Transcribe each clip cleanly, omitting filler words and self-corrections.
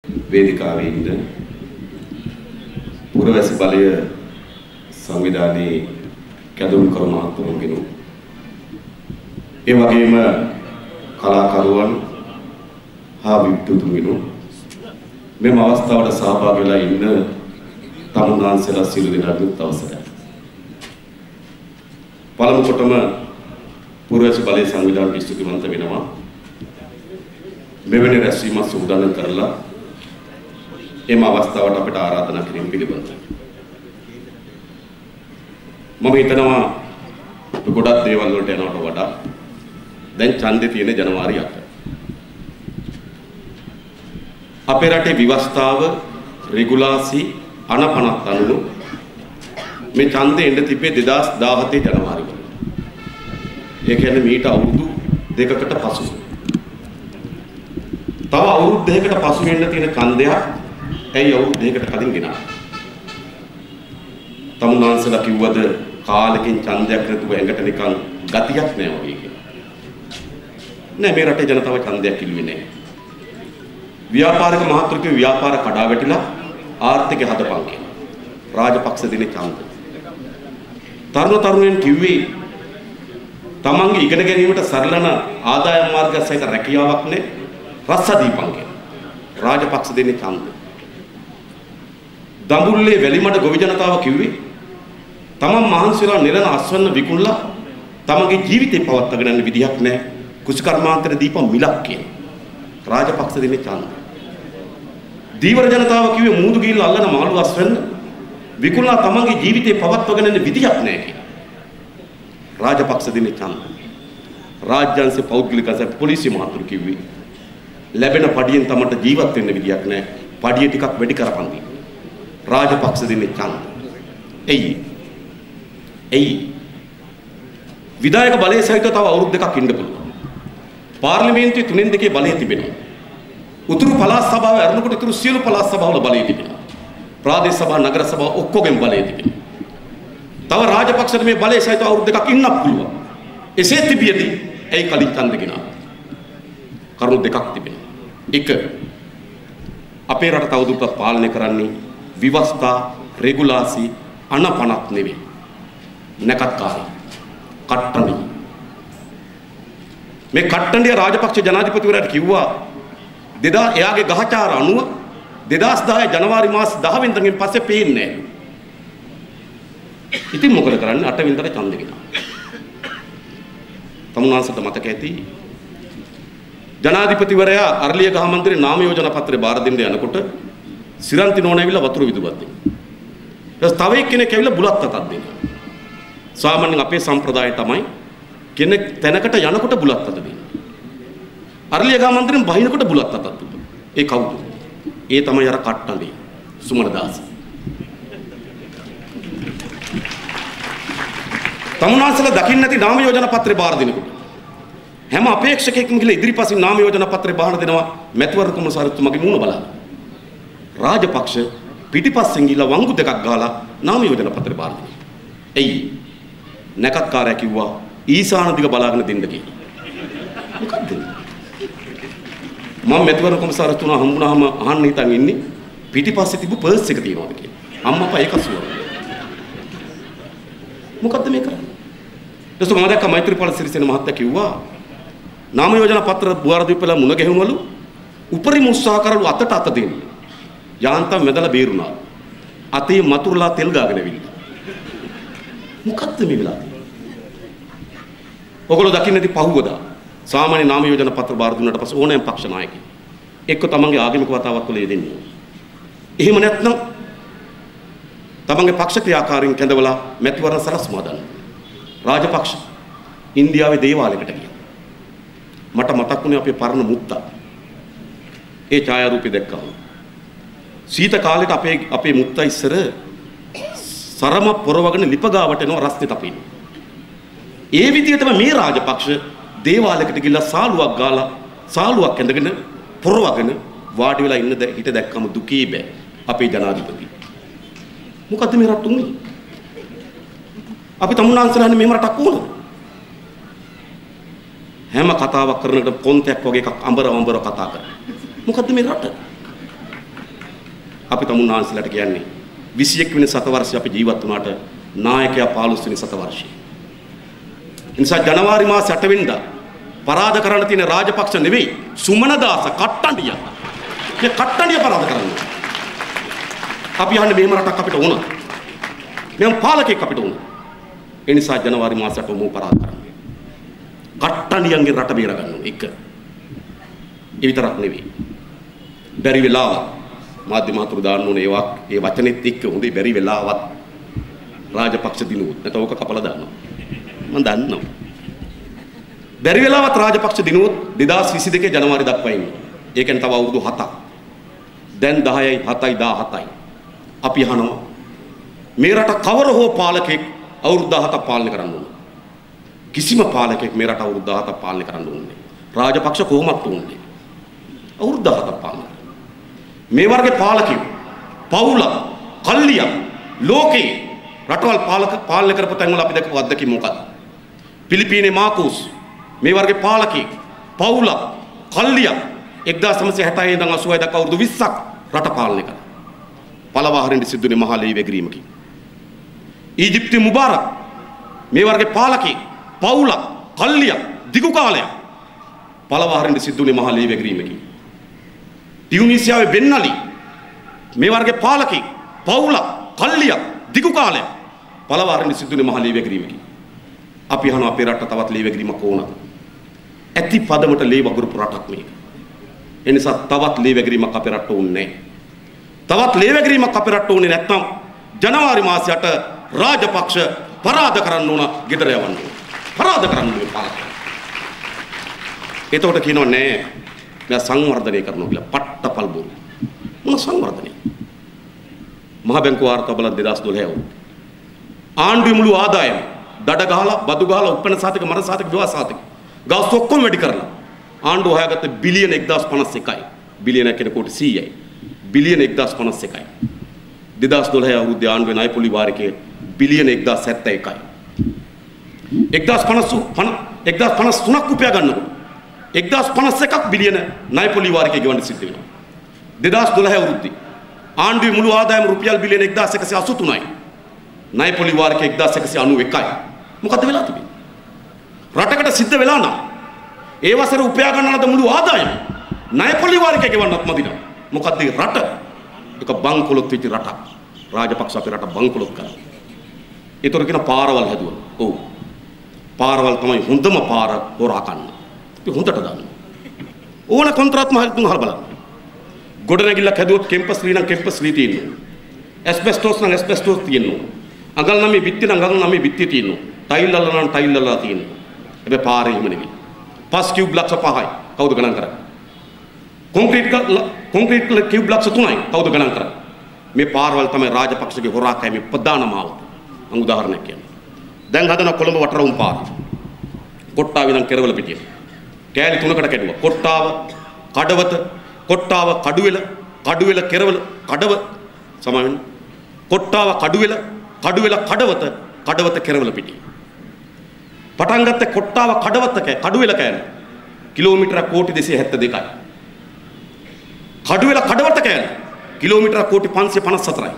වේදිකාවේ ඉන්න පුරවැසි බලය සංවිධානයේ කැඳවුම් කරු මහත්වරුන්ගෙනු ඒ වගේම කලාකරුවන් හා විද්වතුන්ගෙනු මෙම අවස්ථාවට සහභාගී වෙලා ඉන්න තමුන්වහන්සේලා සියලු දෙනාට අවසරයි. පළමු කොටම පුරවැසි බලය සංවිධානයට ස්තුතිවන්ත වෙනවා. මෙවැනි රැස්වීමක් සූදානම් කරලා එම අවස්ථාවට අපිට ආරාධනා කිරීම පිළිබඳව මම හිතනවා ගොඩක් දේවල් වලට යනවට වඩා දැන් ඡන්දේ තියෙන ජනවාරි 8 අපේ රටේ ව්‍යවස්ථාව රෙගුලාසි අනපනත් අනුව මේ ඡන්දේ එන්න තිබේ 2017 ජනවාරි වල. ඒ කියන්නේ මීට අවුරුදු දෙකකට පසු. තව අවුරුදු දෙකකට පසු වෙන්න තියෙන ඡන්දයක් ඇයි අවුරුදු දෙකකට කලින් ගෙනාවා? තමුන්වහන්සේලා කිව්වද කාලෙකින් ඡන්දයක් නැතුව ඇඟට නිකන් ගතියක් නෑ වගේ කියලා. නෑ මේ රටේ ජනතාව ඡන්දයක් ඉල්ලුවේ නෑ. ව්‍යාපාරික මහත්තුරුගේ ව්‍යාපාර කඩා වැටිලා ආර්ථිකය හදපන් කියලා. රාජපක්ෂ දිනේ ඡන්ද. තරුණ තරුණයන් කිව්වේ තමන්ගේ ඉගෙන ගැනීමට සරලන ආදායම් මාර්ගයක් සහිත රැකියාවක් නෑ. රස්සා දීපන් කියලා. රාජපක්ෂ දෙන්නේ ඡන්ද. දඹුල්ලේ වැලිමඩ ගොවි ජනතාව කිව්වේ තමන් මහන්සිලා නිරන අස්වැන්න විකුණලා තමන්ගේ ජීවිතේ පවත්වාගෙන යන විදියක් නැහැ. කුෂිකර්මාන්තර දීපන් මිලක් කියන. රාජපක්ෂ දෙන්නේ ඡන්ද. දීවර ජනතාව කිව්වේ මූදු ගිහිල්ලා අල්ලන මාළු අස්වැන්න විකුණලා තමන්ගේ ජීවිතේ පවත්වාගෙන යන විදියක් නැහැ කියන. රාජපක්ෂ දෙන්නේ ඡන්ද. රාජ්‍යංශ පෞද්ගලික අසත් පොලිසිය මහතුරු කිව්වේ ලැබෙන පඩියෙන් තමන්ට ජීවත් වෙන්න විදියක් නැහැ. පඩිය ටිකක් වැඩි කරපන් දී. රාජපක්ෂ දෙන්නේ ඡන්ද. එයි විධායක බලය සහිත තව අවුරුදු දෙකක් ඉන්න පුළුවන්. පාර්ලිමේන්තුවේ 3න් 2 බලය තිබෙනවා. උතුරු පළාත් සභාව අරනකොට ඉතුරු සියලු පළාත් සභාවල බලය තිබෙනවා. ප්‍රාදේශ සභා නගර සභා ඔක්කොගෙම බලය තිබෙනවා. තව රාජපක්ෂට මේ බලය සහිත අවුරුදු දෙකක් ඉන්නත් පුළුවන්. එසේ තිබියදී ඇයි කලින් ඡන්ද ගෙනාවා? කරුණු දෙකක් තිබෙනවා. එක අපේ රට තවදුරටත් පාලනය කරන්නේ විවස්ථා රෙගුලාසි අනපනත් නෙවෙයි. නැකත්කාරී කට්ටඬි. මේ කට්ටඬිය රාජපක්ෂ ජනාධිපතිවරයාට කිව්වා එයාගේ ගහචාර අනුව 2010 ජනවාරි මාස 10 වෙනිදාගෙන් පස්සේ පේන්නේ නැහැ. ඉතින් මොකද කරන්නේ? 8 වෙනිදාට ඡන්ද ගෙනා. තමුන්වහන්සේට මතක ඇති ජනාධිපතිවරයා අරලිය ගහ මන්දිරේ නාම යෝජනා පත්‍රය බාර දෙන්න යනකොට සිරන්ති නෝන ඇවිල්ලා වතුර විදුවත් දෙනවා. ඊට තව එක්කෙනෙක් ඇවිල්ලා බුලත් අතක් දෙනවා. සාමාන්‍යයෙන් අපේ සම්ප්‍රදාය තමයි කෙනෙක් තැනකට යනකොට බුලත් අත දෙන්නේ. අරලිය ගහ මන්දිරෙන් බහිනකොට බුලත් අතක් දුන්නා. ඒ කවුද? ඒ තමයි අර කට්ටඬි සුමනදාස. තමුන්වහන්සේලා දකින්න නැති නාම යෝජනා පත්‍රය බාර දෙනකොට හැම අපේක්ෂකයෙක්ම ගිහලා ඉදිරිපසින් නාම යෝජනා පත්‍රය බාර දෙනවා මැතිවරණ කොමසාරිතුමාගේ මූණ බලලා. රාජපක්ෂ පිටිපස්සෙන් ගිහලා වංගු දෙකක් ගහලා නාම යෝජනා පත්‍රය බාර දෙනවා. එයි නැකත්කාරයා කිව්වා ඊසාන දිග බලාගෙන දෙන්න කියලා. මොකද්ද? මම මැතිවරණ කොමසාරිතුමා හම්බුනහම අහන්න හිතන් ඉන්නේ පිටිපස්සේ තිබු පර්ස් එක තියනවාද කියලා. අම්මපා ඒක සුවර. මොකද්ද මේ කරන්නේ? ඊට මම දැක්ක මෛත්‍රීපාල සිරිසේන මහත්තයා කිව්වා නාම යෝජනා පත්‍ර බුවාර දීපලා මුණ ගැහුණවලු උපරිම උත්සාහ කරලු අතට අත දෙන්න. යාන්තම් මෙදලා බේරුණා. අතේ මතුරුලා තෙල් ගාගෙන ඇවිල්ලා. මොකද්ද මේ වෙලා තියෙන්නේ? ඔයගොල්ලෝ දකින්නදී පහුවදා සාමාන්‍ය නාම යෝජනා පත්‍ර බාර දුන්නාට පස්සේ ඕනෑම පක්ෂ නායකයෙක් එක්ක තමන්ගේ ආගමික වතාවක් වල යෙදෙන්නේ. එහෙම නැත්නම් තමන්ගේ පක්ෂ ක්‍රියාකාරීන් කැඳවලා මැතිවරණ සලස්වා දාන්න. රාජපක්ෂ ඉන්දියාවේ දේවාලයකට ගියා. මට මතක් වුණේ අපේ පරණ මුත්තා. ඒ ඡායාරූපය දැක්කම සීත කාලේට අපේ මුත්තා ඉස්සර සරම පොරවගෙන ලිපගාවට එනවා රස්නේ තපින්න. ඒ විදිහටම මේ රාජපක්ෂ දේවාලයකට ගිහිල්ලා සාලුවක් ගාලා සාලුවක් ඇඳගෙන පොරවගෙන වාඩි වෙලා ඉන්න හිට දැක්කම දුකේ බෑ අපේ ජනාධිපති. මොකද්ද මේ රට උන්නේ? අපි තමුන්වහන්සේලානේ මෙහෙම රටක් ඕනද? හැම කතාවක් කරනකොට පොන්තයක් වගේ එකක් අඹර කතා කරනවා. මොකද්ද මේ රට? අපි තමුන්නාන්සලට කියන්නේ 21 වෙනි සතවර්ෂය අපි ජීවත් වුණාට නායකයා 15 වෙනි සතවර්ෂයේ. ඒ නිසා ජනවාරි මාස 8 වෙනිදා පරාද කරන්න තියෙන රාජපක්ෂ නෙවෙයි සුමනදාස කට්ටඬිය. මේ කට්ටඬිය පරාද කරන්න. අපි යන්නේ මෙහෙම රටක් අපිට ඕන. මෙම් පාලකෙක් අපිට ඕන. ඒ නිසා ජනවාරි මාසයට මොහු පරාද කරන්න. කට්ටඬියන්ගේ රට බේර ගන්න ඕන එක. ඒ විතරක් නෙවෙයි. බැරි වෙලාව මාධ්‍ය මාතෘ දාන්න ඕනේ ඒ වචනේත් එක්ක හොඳේ බැරි වෙලාවත් රාජපක්ෂ දිනුවොත් නැත්නම් ඕක කපලා දානවා. මම දන්නවා. බැරි වෙලාවත් රාජපක්ෂ දිනුවොත් 2022 ජනවාරි දක්වා ඉන්නේ. ඒ කියන්නේ තව අවුරුදු 7ක්. දැන් 10යි 7යි 17යි. අපි අහනවා මේ රට කවර හෝ පාලකෙක් අවුරුදු 17ක් පාලනය කරන්න ඕන. කිසිම පාලකෙක් මේ රට අවුරුදු 17ක් පාලනය කරන්න ඕනේ. රාජපක්ෂ කොහොමත් ඕනේ. අවුරුදු 17ක් පාලනය. මේ වර්ගයේ පාලකයෝ පවුල කල්ලිය ලෝකේ රටවල් පාලනය කරපු තැන්වල අපි දැකපු අත්දැකීම් මොකක්ද? පිලිපීනේ මාකෝස් මේ වර්ගයේ පාලකෙක් පවුල කල්ලිය 1966 ඉඳන් 86 දක්වා අවුරුදු 20ක් රට පාලනය කළා. පළවාහරින් සිදුනේ මහා ලේ වැගිරීමකින්. ඊජිප්තුවේ මුබාරක් මේ වර්ගයේ පාලකෙක් පවුල කල්ලිය දිගු කාලයක් පළවාහරින් සිදුනේ මහා ලේ වැගිරීමකින්. ටියුනීසියාවේ බෙන් අලි මේ වර්ගයේ පාලකෙක් පවුල කල්ලිය දිගු කාලයක් පළවාහරින් සිදුනේ මහා ලේ වැගිරීමකින්. අපි අහනවා අපේ රට තවත් ලේ වැගිරීමක් ඕනද? ඇති පදමට ලේ වගුරුපු රටක් මේක. ඒ නිසා තවත් ලේ වැගිරීමක් අපේ රට ඕනේ නැහැ. තවත් ලේ වැගිරීමක් අපේ රට ඕනේ නැත්නම් ජනවාරි මාසයට රාජපක්ෂ පරාද කරන්න ඕන, ගෙදර යවන්න ඕන. පරාද කරන්න ඕන පාලකයන්. එතකොට කියනවා නෑ මම සංවර්ධනය කරනවා කියලා. පට්ටපල් බොරු. මොන සංවර්ධනය? මහ බැංකුව වාර්තා බලන 2012 ආණ්ඩුවේ මුළු ආදායම දඩ ගහලා බදු ගහලා උපැන්න සාතික මර සාතික විවාහ සාතික ගාස්තු ඔක්කොම වැඩි කරලා ආණ්ඩුව හොයාගත්ත බිලියන 1051යි. බිලියන කියන කෝටි 100යි. බිලියන 1051යි. 2012 අවුරුද්දේ ආණ්ඩුවේ ණය පොලි වාරිකයේ බිලියන 1071යි. 1053ක් උපයා ගන්නකොට 1051ක් බිලියන ණය පොලි වාරිකයේ ගෙවන්න සිද්ධ වෙනවා. 2012 අවුරුද්දේ ආණ්ඩුවේ මුළු ආදායම රුපියල් බිලියන 1183යි. ණය පොලි වාරිකයේ 1191යි. මොකද වෙලා තිබෙන්නේ? රටකට සිද්ධ වෙලා නම් ඒ වසර උපයා ගන්න ලද මුළු ආදායම ණය පොලි වාරිකයේ ගෙවන්නත් මදිනවා. මොකද රට එක බංකොලොත් වෙච්ච රටක්. රාජපක්ෂ අපේ රට බංකොලොත් කරා. ඒතර කියන පාරවල් හැදුවා. ඔව්. පාරවල් තමයි හොඳම පාර හොරා ගන්න. අපි හොඳට දන්නවා. ඕන කොන්ත්‍රාත් මහතුන් අහලා බලන්න. ගොඩනැගිල්ලක් හැදුවොත් කෙම්පස් ශ්‍රී නම් කෙම්පස් ශ්‍රී තියෙනවා. ඇස්බෙස්ටෝස් නම් ඇස්බෙස්ටෝස් තියෙනවා. අඟල් නම් මේ බිත්ති නම් අඟල් නම් මේ බිත්ති තියෙනවා. ටයිල් අල්ල නම් ටයිල් අල්ලලා තියෙනවා. හැබැයි පාරේ එහෙම නෙවෙයි. පස් කියුබ් ලක්ෂ 5යි. කවුද ගණන් කරන්නේ? කොන්ක්‍රීට් කියුබ් ලක්ෂ 3යි. කවුද ගණන් කරන්නේ? මේ පාරවල් තමයි රාජපක්ෂගේ හොරා කෑමේ ප්‍රධාන මාවත. මම උදාහරණයක් කියන්නම්. දැන් හදන කොළඹ වටරවුම් පාර. කොට්ටාව ඉඳන් කෙරවල පිටිය. කෑලි 3කට කැඩුවා. කොට්ටාව, කඩවත, කොට්ටාව, කඩුවෙල කෙරවල, කඩව සමාවෙන්න. කොට්ටාව, කඩුවෙල, කඩවත කෙරවල පිටිය. පටන් ගත්ත කොට්ටාව, කඩුවෙල කෑලි කිලෝමීටර කෝටි 272යි. කඩුවෙල කඩවත කෑලි කිලෝමීටර කෝටි 554යි.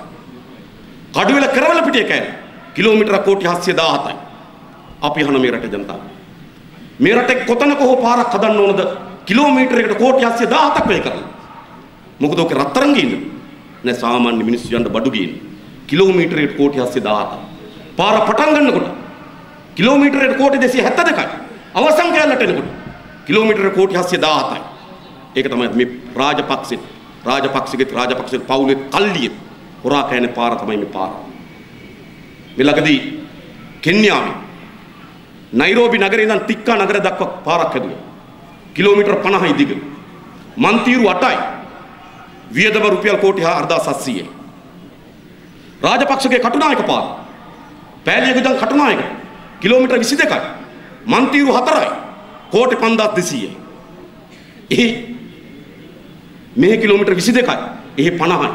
කඩුවෙල කෙරවල පිටිය කෑලි කිලෝමීටර කෝටි 717යි. අපි අහන මේ රටේ ජනතාව මේ රටේ කොතනක හෝ පාරක් හදන්න ඕනද කිලෝමීටරයකට කෝටි 717ක් වැය කරලා. මොකද ඔක රත්තරන් ගින්න නෑ සාමාන්‍ය මිනිස්සු යන්න බඩු ගින්න. කිලෝමීටරයකට කෝටි 717ක්. පාර පටන් ගන්නකොට කිලෝමීටරයකට කෝටි 272යි. අවසන් කැලලට එනකොට කිලෝමීටර කෝටි 717යි. ඒක තමයි මේ රාජපක්ෂගේ පවුලේ කල්ලියේ හොරා කෑනේ පාර තමයි මේ පාර. මෙලකදී කෙන්යාවේ නයිරෝබි නගරේ ඉඳන් තික්කා නගර දක්වා පාරක් හැදුවා. කිලෝමීටර 50යි දිග. මන්තිරු 8යි. වියදම රුපියල් කෝටි 4700යි. රාජපක්ෂගේ කටුනායක පාර. පෑලියගොඩ ඉඳන් කටුනායක කිලෝමීටර 22යි. මන්තිරු 4යි. කෝටි 5200යි. මෙහි කිලෝමීටර 22යි. එහි 50යි.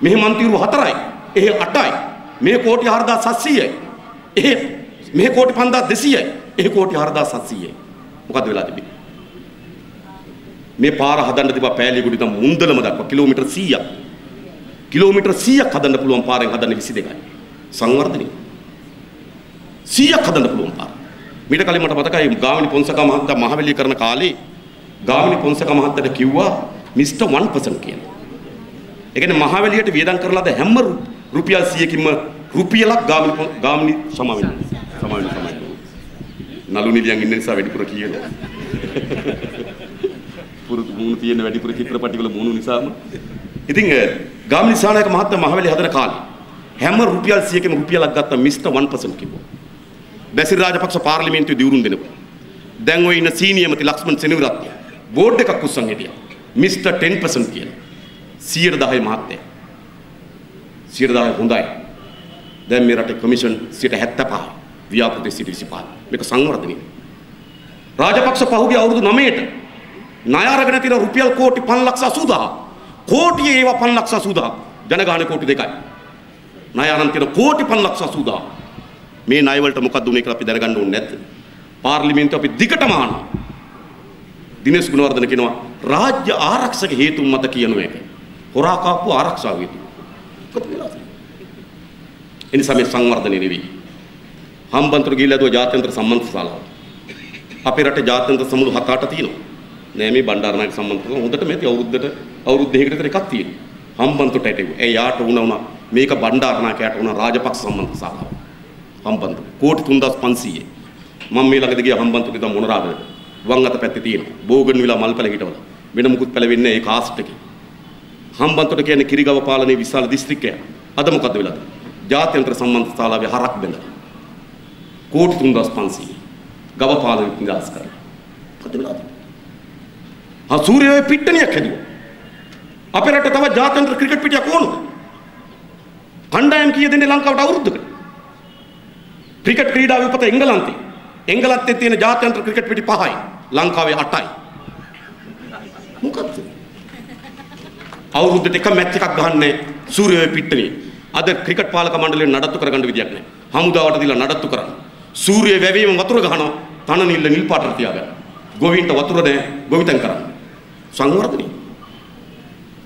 මෙහි මන්තිරු 4යි. එහි 8යි. මේ කෝටි 4700යි. මේ කෝටි 5200යි. එහි කෝටි 4700යි. මොකද වෙලා තිබෙන්නේ? මේ පාර හදන්න තිබා පෑලියගොඩ ඉඳන් මුන්දලම දක්වා කිලෝමීටර 100ක්. කිලෝමීටර් 100ක් හදන්න පුළුවන් පාරෙන් හදන්නේ 22යි. සංවර්ධනය 100ක් හදන්න පුළුවන් පාර. මීට කලින් මට මතකයි ගාමිණී පොන්සේකා මහත්තයා මහවැලිය කරන කාලේ ගාමිණී පොන්සේකා මහත්තයාට කිව්වා මිස්ටර් 1% කියලා. ඒ කියන්නේ මහවැලියට වියදම් කරලාද හැම රුපියල් 100කින්ම රුපියලක් ගාමිණී සමාවෙන්න. නළු නිලියන් ඉන්න නිසා වැඩිපුර කියනවා. පුරුදු මුණු තියෙන වැඩිපුර චිත්‍රපටි වල මුණු නිසාම. ඉතින් ගාමිණී සානායක මහත්තයා මහවැලිය හදන කාලේ හැම රුපියල් 100කින්ම රුපියලක් ගත්ත මිස්ටර් 1% කිව්වා. බැසිල් රාජපක්ෂ පාර්ලිමේන්තුවේ දිවුරුම් දෙනකොට දැන් ඔය ඉන්න සීනියමති ලක්ෂ්මන් සෙනවිරත්න බෝඩ් එකක් උස්සන් හිටියා මිස්ටර් 10% කියලා 110 මහත්තයා 110 හොඳයි දැන් මේ රටේ කමිෂන් 75 ව්‍යාපෘති 25 මේක සංවර්ධනය රාජපක්ෂ පහුගිය අවුරුදු 9ට ණය අරගෙන තියෙන රුපියල් කෝටි 5,80,000 කෝටියේ ඒවා 5,80,000 ජනගහන කෝටි 2යි ණය අරන් තියෙන කෝටි 5,80,000 මේ ණය වලට මොකක්ද උනේ කියලා අපි දැනගන්න ඕනේ නැද්ද? පාර්ලිමේන්තුව අපි දිගටම ආනවා. දිනේෂ් ගුණවර්ධන කියනවා රාජ්‍ය ආරක්ෂක හේතුන් මත කියන එක. හොරා කාපු ආරක්ෂාව හේතු. මොකද වෙලා තියෙන්නේ? එනිසා මේ සංවර්ධනය නෙවෙයි. හම්බන්තොට ගිහිල්ලා දුව ජාත්‍යන්තර සම්මන්ත්‍රණ ශාලාව. අපේ රටේ ජාත්‍යන්තර සමුළු 7-8 තියෙනවා. නෑ මේ බණ්ඩාරනායක සම්මන්ත්‍රණ හොඳට මේක අවුරුද්ද දෙකකට විතර එකක් තියෙනවා. හම්බන්තොට ඇටෙව්වා. ඒ යාට වුණා මේක බණ්ඩාරනායකයාට වුණා රාජපක්ෂ සම්මන්ත්‍රණ ශාලාව. හම්බන්තොට කෝටි 3500 මම මේ ළඟදී ගියා හම්බන්තොට ඉඳන් මොනරාගලට වම් අත පැත්තේ තියෙන බෝගන් විලා මල්පැල හිටවල වෙන මුකුත් පැලවෙන්නේ ඒ කාස්ට් එකේ හම්බන්තොට කියන්නේ කිරිගව පාලනයේ විශාල දිස්ත්‍රික්කයක් අද මොකද වෙලාද ජාත්‍යන්තර සම්මන්ත්‍රණ ශාලාවේ හරක් බැඳලා කෝටි 3500 ගව පාලනය නිදහස් කරලා මොකද වෙලාද සූර්යයේ පිට්ටනියක් හැදුවා අපේ රට තව ජාත්‍යන්තර ක්‍රිකට් පිටියක් ඕනද කණ්ඩායම් කීය දෙන්නේ ලංකාවට අවුරුද්දකට ක්‍රිකට් ක්‍රීඩාවේ උපත එංගලන්තයේ තියෙන ජාත්‍යන්තර ක්‍රිකට් පිටි 5යි ලංකාවේ 8යි මොකක්ද අවුරුද්දට එක මැච් එකක් ගහන්නේ සූර්යයේ පිට්ටනිය අද ක්‍රිකට් පාලක මණ්ඩලය නඩත්තු කරගන්න විදියක් නැහැ හමුදාවට දීලා නඩත්තු කරන්න සූර්යයේ වැවීම වතුර ගහනවා තන නිල්ල නිල් පාටට තියාගන්න ගොවින්ට වතුර නැහැ ගොවිතැන් කරන්න සංවර්ධනය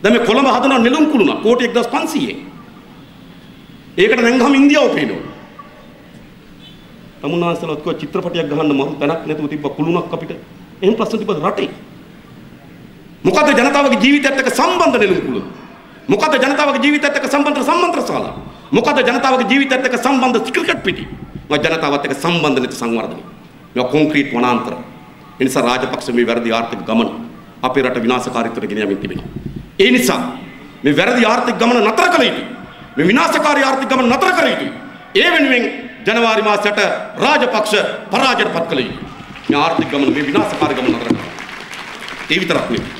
දැන් මේ කොළඹ හදන නෙළුම් කුළුණ කෝටි 1500 ඒකට නැංගහම ඉන්දියාව පේනවා තමුන්නාන්සලත් කිව්වා චිත්‍රපටයක් ගහන්න මරු තැනක් නැතුව තිබ්බ කුළුණක් අපිට. එහෙම ප්‍රශ්න තිබ්බද රටේ? මොකද ජනතාවගේ ජීවිතයත් එක්ක සම්බන්ධ නෙළුම් කුළුණ? මොකද ජනතාවගේ ජීවිතයත් එක්ක සම්බන්ධ සම්මන්ත්‍රණ ශාලා? මොකද ජනතාවගේ ජීවිතයත් එක්ක සම්බන්ධ ක්‍රිකට් පිටි? මොකද ජනතාවත් එක්ක සම්බන්ධ නැති සංවර්ධනය. මේවා කොන්ක්‍රීට් වනාන්තර. ඒ නිසා රාජපක්ෂ මේ වැරදි ආර්ථික ගමන අපේ රට විනාශකාරීත්වයට ගෙන යමින් තිබෙනවා. ඒ නිසා මේ වැරදි ආර්ථික ගමන නතර කළ යුතුයි. මේ විනාශකාරී ආර්ථික ගමන නතර කළ යුතුයි. ඒ වෙනුවෙන් ජනවාරි මාසයට රාජපක්ෂ පරාජයට පත් කළ යුතුයි. මේ ආර්ථික ගමන මේ විනාශකාරී ගමන නතර කරන්න. ඒ විතරක් නෙවෙයි.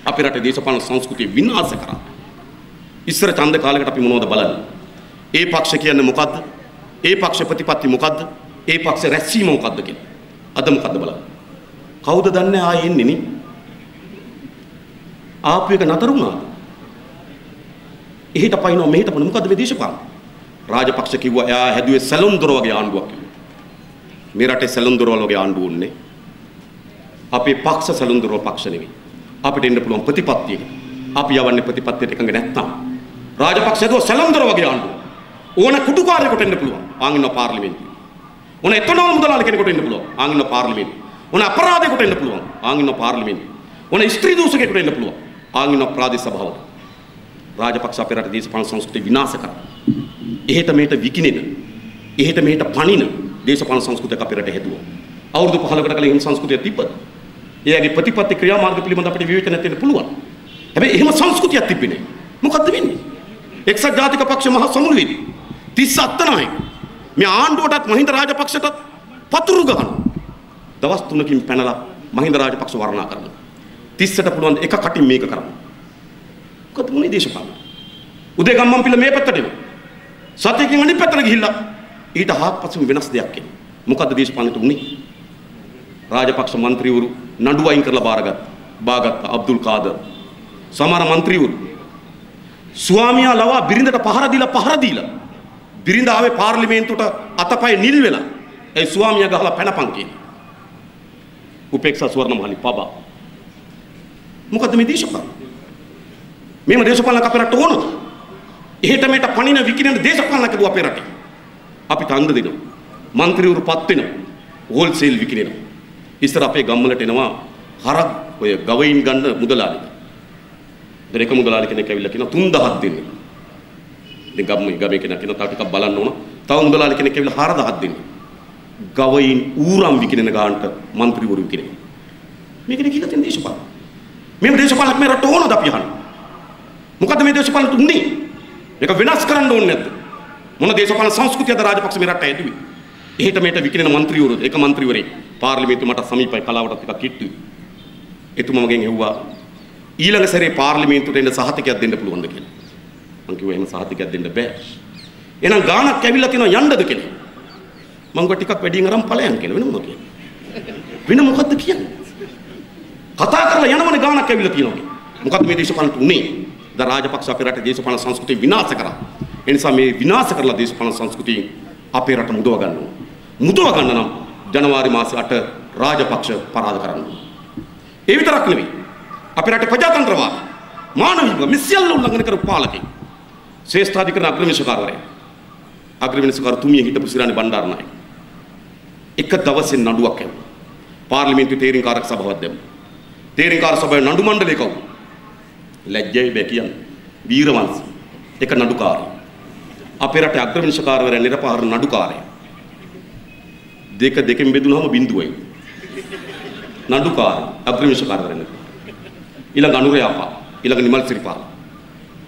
අපේ රටේ දේශපාලන සංස්කෘතිය විනාශ කරා. ඉස්සර ඡන්ද කාලයකට අපි මොනවද බලන්නේ? ඒ පක්ෂ කියන්නේ මොකද්ද? ඒ පක්ෂ ප්‍රතිපත්ති මොකද්ද? ඒ පක්ෂ රැස්වීම මොකද්ද කියලා. අද මොකද්ද බලන්න. කවුද දන්නේ ආයේ එන්නේ නේ? ආපු එක නතර වුණාද? එහෙට පයින්නවා මෙහෙට පයින්නවා මොකද්ද මේ දේශපාලන? රාජපක්ෂ කිව්වා එයා හැදුවේ සැලොන් දොර වගේ ආණ්ඩුවක් කිව්වා. මේ රටේ සැලොන් දොරවල් වගේ ආණ්ඩුව උන්නේ. අපේ පක්ෂ සැලොන් දොරවල් පක්ෂ නෙවෙයි. අපිට එන්න පුළුවන් ප්‍රතිපත්තියක. අපි යවන්නේ ප්‍රතිපත්තියට එකඟ නැත්නම්. රාජපක්ෂ හැදුවා සැලොන් දොර වගේ ආණ්ඩුව. ඕන කුටුකාරයෙකුට එන්න පුළුවන්. ආන් ඉන්න පාර්ලිමේන්තුවේ. ඕන එතනවල මුදලාලි කෙනෙකුට එන්න පුළුවන්. ආන් ඉන්න පාර්ලිමේන්තුවේ. ඕන අපරාධයකට එන්න පුළුවන්. ආන් ඉන්න පාර්ලිමේන්තුවේ. ඕන ස්ත්‍රී දූෂකයෙකුට එන්න පුළුවන්. ආන් ඉන්න ප්‍රාදේශ සභාවට. රාජපක්ෂ අපේ රටේ දේශපාලන සංස්කෘතිය විනාශ කරා. එහෙට මෙහෙට විකිනෙන එහෙට මෙහෙට පණින දේශපාලන සංස්කෘතියක් අපේ රටේ හැදුවා. අවුරුදු 15කට කලින් එහෙම සංස්කෘතියක් තිබ්බද? එයාගේ ප්‍රතිපත්ති ක්‍රියාමාර්ග පිළිබඳ අපිට විවේචනයක් දෙන්න පුළුවන්. හැබැයි එහෙම සංස්කෘතියක් තිබ්බේ නැහැ. මොකද්ද වෙන්නේ? එක්සත් ජාතික පක්ෂ මහ සමුළුවේදී 37 මේ ආණ්ඩුවටත් මහින්ද රාජපක්ෂටත් පතුරු ගහනවා. දවස් 3කින් පැනලා මහින්ද රාජපක්ෂ වර්ණනා කරනවා. 30ට පුළුවන් එක කටින් මේක කරන්න. මොකද මොනේ දේශපාලන? උදේ ගම්මන් පිළ මේ පැත්තට එනවා. සතියකින් අනිත් පැත්තට ගිහිල්ලා ඊට හාත්පසින් වෙනස් දෙයක් එනවා. මොකද්ද දේශපාලනයට උනේ? රාජපක්ෂ മന്ത്രിවරු නඩුව අයින් කරලා බාගත්ත අබ්දුල් කාදර් සමහර മന്ത്രിවරු ස්වාමියා ලවා බිරිඳට පහර දීලා බිරිඳ ආවේ පාර්ලිමේන්තුවට අතපය නිල් වෙලා ඒ ස්වාමියා ගහලා පැනපන් කියන උපේක්ෂා සුවර්ණමහලි පබා මොකද්ද මේ දේශපාලන මේම දේශපාලන අපේ රට ඕනද එහෙට මෙට පණින විකිනෙන දේශපාලනකද අපේ රටේ. අපිට අන්ද දෙනවා. മന്ത്രിවරු පත් වෙනවා. හෝල්සේල් විකිනෙනවා. ඉස්සර අපේ ගම්වලට එනවා හරක් ඔය ගවයින් ගන්න මුදලාලි. දෙරක මුදලාලි කෙනෙක් ඇවිල්ලා කියනවා 3000ක් දෙන්න. ඉතින් ගමේ කෙනෙක් කියනවා තව ටිකක් බලන්න ඕන. තව මුදලාලි කෙනෙක් ඇවිල්ලා 4000ක් දෙන්න. ගවයින් ඌරම් විකිනෙන ගානට മന്ത്രിවරු විකිනෙනවා. මේකනේ කියලා තියෙන දේශපාලන. මේ දේශපාලනක් මේ රට ඕනද අපි අහන්නේ. මොකද මේ දේශපාලනට උන්නේ? මේක වෙනස් කරන්න ඕනේ නැද්ද? මොන දේශපාලන සංස්කෘතියද රාජපක්ෂ මේ රට ඇදුවේ? එහෙට මෙහෙට විකිනෙන മന്ത്രിවරු එක മന്ത്രിවරේ පාර්ලිමේන්තු මට සමීපයි කලාවටත් ටිකක් කිට්ටුයි. එතුමා මගෙන් ඇහුවා ඊළඟ සැරේ පාර්ලිමේන්තුවට එන්න සහතිකයක් දෙන්න පුළුවන්ද කියලා. මං කිව්වා එහෙම සහතිකයක් දෙන්න බෑ. එහෙනම් ගානක් ඇවිල්ලා තියෙනවා යන්නද කියලා. මං කිව්වා ටිකක් වැඩියෙන් අරන් ඵලයන් කියලා. වෙන මොකද කියන්නේ? වෙන මොකද්ද කියන්නේ? කතා කරලා යනවනේ ගානක් ඇවිල්ලා තියෙනවා. මොකද්ද මේ දේශපාලනට උනේ? ද රාජපක්ෂ අපේ රටේ දේශපාලන සංස්කෘතිය විනාශ කරා. ඒ නිසා මේ විනාශ කරලා දේශපාලන සංස්කෘතිය අපේ රට මුදව ගන්න ඕන. මුදව ගන්න නම් ජනවාරි මාසේ 8 රාජපක්ෂ පරාද කරන්න ඕන. ඒ විතරක් නෙවෙයි. අපේ රටේ ප්‍රජාතන්ත්‍රවාද මානවික මිසියල්ල උල්ලංඝනය කරපු පාලකෙක්. ශ්‍රේෂ්ඨාධිකරණ අග්‍රවිනිශ්චයකාරවරයා. අග්‍රවිනිශ්චයකාර තුමිය හිටපු සිරානි බණ්ඩාරනායක. එක දවසේ නඩුවක් ඇහුවා. පාර්ලිමේන්තුවේ තේරීම්කාරක සභාවක් දැම්මා. තේරීම්කාර සභාවේ නඩු මණ්ඩලය කවුද? ලැජ්ජයි බෑ කියන්නේ. වීරවංශ එක නඩුකාරයා. අපේ රටේ අග්‍රවිනිශ්චයකාරවරයා නිරපහර නඩුකාරයා. දෙකෙන් බෙදුනහම බිඳුවයි. නඩුකාර අග්‍රවිනිශ්චයකාරවරයා. ඊළඟ අනුරයාපා ඊළඟ නිමල් සිරිපාල.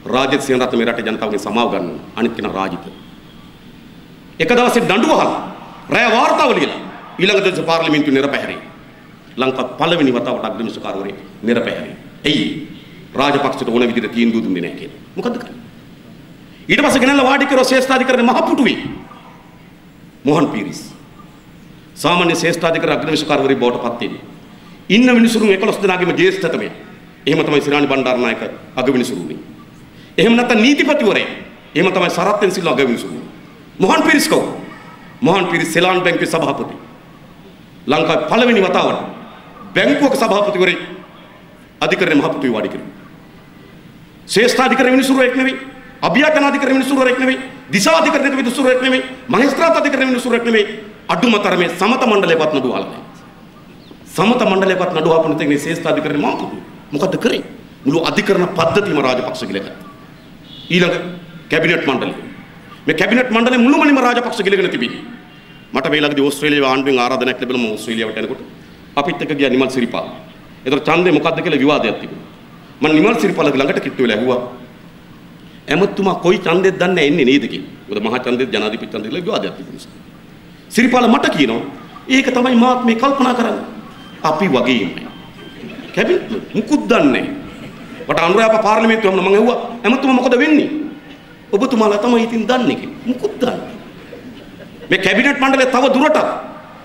රාජිත් සේනරත්න මේ රටේ ජනතාවගේ සමාව ගන්න අනිත් කෙනා රාජිත. එක දවසේ දඬුව අහලා රැය වාර්තාව ලියලා ඊළඟ දවසේ පාර්ලිමේන්තුව නිරපැහැරේ. ලංකාවේ පළවෙනි වතාවට අග්‍රවිනිශ්චයකාරවරයෙක් නිරපැහැරේ. එයි රාජපක්ෂට ඕන විදිහට තීන්දුව දුන්නේ නැහැ කියලා. මොකද්ද කරන්නේ? ඊට පස්සේ ගෙනල්ලා වාඩි කරව ශ්‍රේෂ්ඨාධිකරණ මහපුටුවේ මොහන් පීරිස් සාමාන්‍ය ශ්‍රේෂ්ඨාධිකරණ අග්‍රවිනිශ්චයකාරවරයෙක් බවට පත් වෙන්නේ. ඉන්න මිනිසුරුන් 11 දෙනාගේම ජ්‍යෙෂ්ඨතමය. එහෙම තමයි සිරානි බණ්ඩාරනායක අගවිනිසුරුනේ. එහෙම නැත්නම් නීතිපතිවරයා. එහෙම තමයි සරත්ෙන් සිල්වා අගවිනිසුරුනේ. මොහන් පීරිස් කවුද? මොහන් පීරිස් සෙලාන් බැංකුවේ සභාපති. ලංකාවේ පළවෙනි වතාවට බැංකුවක සභාපතිවරයෙක් අධිකරණ මහපුටුවේ වාඩි කරේ. ශ්‍රේෂ්ඨාධිකරණ විනිසුරුවෙක් නෙවෙයි, අභියෝගනාධිකරණ විනිසුරුවෙක් නෙවෙයි, දිසාධිකරණ විනිසුරුවෙක් නෙවෙයි, මහේස්ත්‍රාතාධිකරණ විනිසුරුවෙක් නෙවෙයි, අඩුමතරමේ සමත මණ්ඩලයකට නඩුව අහලා. සමත මණ්ඩලයකට නඩුව අපන තේ ශ්‍රේෂ්ඨාධිකරණ මහපුටුවේ. මොකද කරේ? මුළු අධිකරණ පද්ධතියම රාජපක්ෂ ගිලගත්තා. ඊළඟ කැබිනට් මණ්ඩලය. මේ කැබිනට් මණ්ඩලය මුළුමනින්ම රාජපක්ෂ ගිලගෙන තිබෙනවා. මට මේ ළඟදී ඕස්ට්‍රේලියාව ආණ්ඩුවෙන් ආරාධනයක් ලැබුණා මම ඕස්ට්‍රේලියාවට යනකොට අපිත් එක්ක ගියා නිමල් සිරිපාල. ඒතර ඡන්දේ මොකද්ද කියලා විවාදයක් තිබුණා. මම නිමල් සිරිපාලගේ ළඟට කිට්ටු වෙලා ඇහුවා. එමෙතුමා කොයි ඡන්දෙත් දන්නේ එන්නේ නේද කියලා. මොකද මහා ඡන්දෙත් ජනාධිපති ඡන්දෙත් කියලා විවාදයක් තිබුණා. සිරිපාල මට කියනවා ඒක තමයි මාත් මේ කල්පනා කරන්නේ. අපි වගේම කැබිනට් මුකුත් දන්නේ නැහැ. මට අනුරාධපුර පාර්ලිමේන්තුව මම ඇහුවා එමෙතුමා මොකද වෙන්නේ? ඔබතුමාලා තමයි ඉතින් දන්නේ කියලා. මුකුත් දන්නේ. මේ කැබිනට් මණ්ඩලය තව දුරටත්